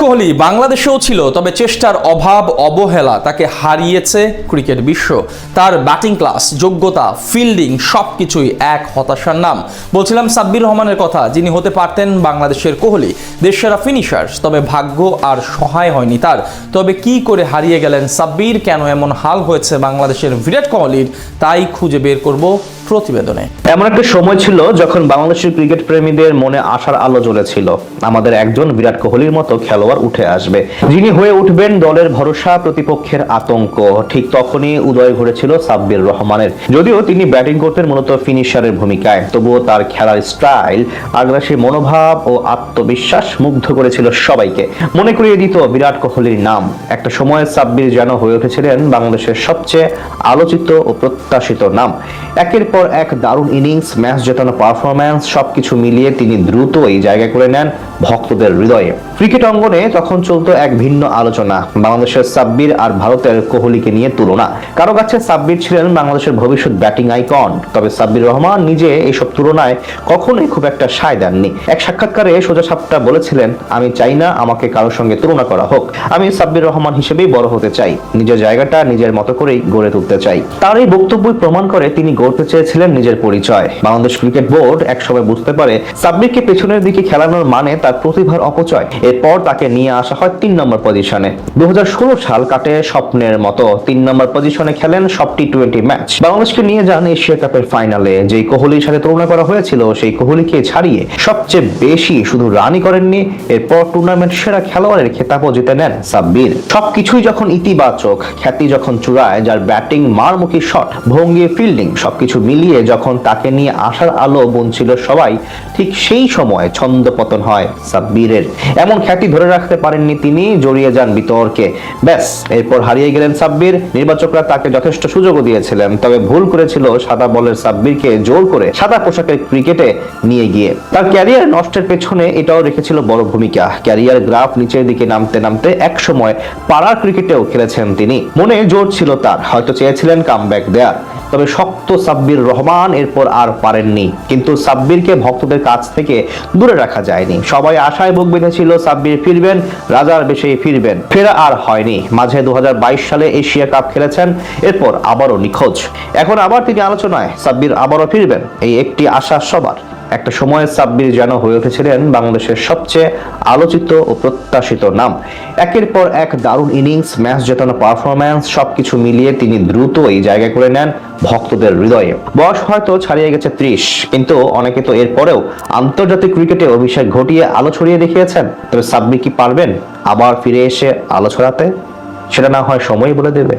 কোহলি বাংলাদেশেও ছিল, তবে চেষ্টার অভাব অবহেলা তাকে হারিয়েছে ক্রিকেট বিশ্ব। তার ব্যাটিং ক্লাস, যোগ্যতা, ফিল্ডিং সবকিছুই এক হতাশার নাম। বলছিলাম সাব্বির রহমানের কথা, যিনি হতে পারতেন বাংলাদেশের কোহলি, দেশসেরা ফিনিশার। তবে ভাগ্য আর সহায় হয়নি তার। তবে কি করে হারিয়ে গেলেন সাব্বির, কেন এমন হাল হয়েছে বাংলাদেশের বিরাট কোহলির, তাই খুঁজে বের করব প্রতিবেদনে। এমন একটা সময় ছিল যখন বাংলাদেশের ক্রিকেট প্রেমীদের মনে আশার আলো জ্বলেছিল, আমাদের একজন বিরাট কোহলির মতো খেলোয়াড় উঠে আসবে, যিনি হয়ে উঠবেন দলের ভরসা, প্রতিপক্ষের আতঙ্ক। ঠিক তখনই উদয় ঘটেছিল সাব্বির রহমানের। যদিও তিনি ব্যাটিং করতেন মূলত ফিনিশারের ভূমিকায়, তবুও তার খেলার স্টাইল, আগ্রাসী মনোভাব ও আত্মবিশ্বাস মুগ্ধ করেছিল সবাইকে। মনে করিয়ে দিত বিরাট কোহলির নাম। একটা সময় সাব্বির যেন হয়ে উঠেছিলেন বাংলাদেশের সবচেয়ে আলোচিত ও প্রত্যাশিত নাম। একের পর এক দারুণ ইনিংস, ম্যাচ জেতানো পারফরম্যান্স, সবকিছু মিলিয়ে তিনি দ্রুতই জায়গা করে নেন ভক্তদের হৃদয়ে। ক্রিকেট অঙ্গনে তখন চলতো এক ভিন্ন আলোচনা, বাংলাদেশের সাব্বির আর ভারতের কোহলিকে নিয়ে তুলনা। কারো কাছে সাব্বির ছিলেন বাংলাদেশের ভবিষ্যৎ ব্যাটিং আইকন, তবে সাব্বির রহমান নিজে এইসব তুলনায় কখনোই খুব একটা সায় দেননি। এক সাক্ষাৎকারে সোজাসাপটা বলেছিলেন, আমি চাই না আমাকে কারোর সঙ্গে তুলনা করা হোক, আমি সাব্বির রহমান হিসেবেই বড় হতে চাই, নিজের জায়গাটা নিজের মতো করেই গড়ে তুলতে চাই। তার এই বক্তব্যই প্রমাণ করে তিনি গড়তে চেয়েছিলেন নিজের পরিচয়। বাংলাদেশ ক্রিকেট বোর্ড একসময় বুঝতে পারে সাব্বিরকে পেছনের দিকে খেলানোর মানে তার প্রতিভার অপচয়। এরপর তাকে নিয়ে আসা হয় 3 নম্বর পজিশনে। 2016 সাল কাটে স্বপ্নের মতো। 3 নম্বর পজিশনে খেলেন সব টি-20 ম্যাচ। বাংলাদেশকে নিয়ে যান এশিয়া কাপের ফাইনালে। যেই কোহলির সাথে তুলনা করা হয়েছিল, সেই কোহলিকে ছাড়িয়ে সবচেয়ে বেশি শুধু রানই করেননি, এরপর টুর্নামেন্ট সেরা খেলোয়াড়ের খেতাবও জিতে নেন সাব্বির। সবকিছুই যখন ইতিবাচক, খ্যাতি যখন চূড়ায়, যার ব্যাটিং, মারমুখী শট, ভঙ্গি, ফিল্ডিং সবকিছু মিলিয়ে যখন তাকে নিয়ে আসার আলো বুনছিল সবাই, ঠিক সেই সময় ছন্দপতন হয় সাব্বিরের। এমন খ্যাতি ধরে রাখতে পারেননি তিনি, জড়িয়ে যান বিতর্কে। ব্যাস, এরপর হারিয়ে গেলেন সাব্বির। নির্বাচকরা তাকে যথেষ্ট সুযোগও দিয়েছিলেন, তবে ভুল করেছিল সাদা বলের সাব্বিরকে জোর করে সাদা পোশাকের ক্রিকেটে নিয়ে গিয়ে। তার ক্যারিয়ার নষ্টের পেছনে এটাও রেখেছিল বড় ভূমিকা। ক্যারিয়ার গ্রাফ নিচের দিকে নামতে নামতে এক সময় পাড়ার ক্রিকেটেও খেলেছেন তিনি। মনে জোর ছিল তার, হয়তো চেয়েছিলেন কামব্যাক দেয়ার, তবে শক্ত সাব্বির রহমান এরপর আর পারেননি। কিন্তু সাব্বিরকে ভক্তদের কাছ থেকে দূরে রাখা যায়নি। সবাই আশায় বুক বেঁধেছিল সাব্বির ফিরবেন, রাজার বেশেই ফিরবেন। ফেরা আর হয়নি। মাঝে 2022 সালে এশিয়া কাপ খেলেছেন, এরপর আবারও নিখোঁজ। এখন আবার তিনি আলোচনায়, সাব্বির আবারও ফিরবেন, এই একটি আশা সবার। একটা সময় সাব্বির যেন হয়ে উঠেছিলেন বাংলাদেশের সবচেয়ে আলোচিত ও প্রত্যাশিত নাম। একের পর এক দারুণ ইনিংস, ম্যাচ জেতানো পারফরম্যান্স সবকিছু মিলিয়ে তিনি দ্রুতই জায়গা করে নেন ভক্তদের হৃদয়ে। বয়স হয়তো ছাড়িয়ে গেছে 30, কিন্তু অনেকে তো এরপরেও আন্তর্জাতিক ক্রিকেটে অভিষেক ঘটিয়ে আলো ছড়িয়ে দেখিয়েছেন। তবে সাব্বির কি পারবেন আবার ফিরে এসে আলো ছড়াতে? সেটা না হয় সময় বলে দেবে।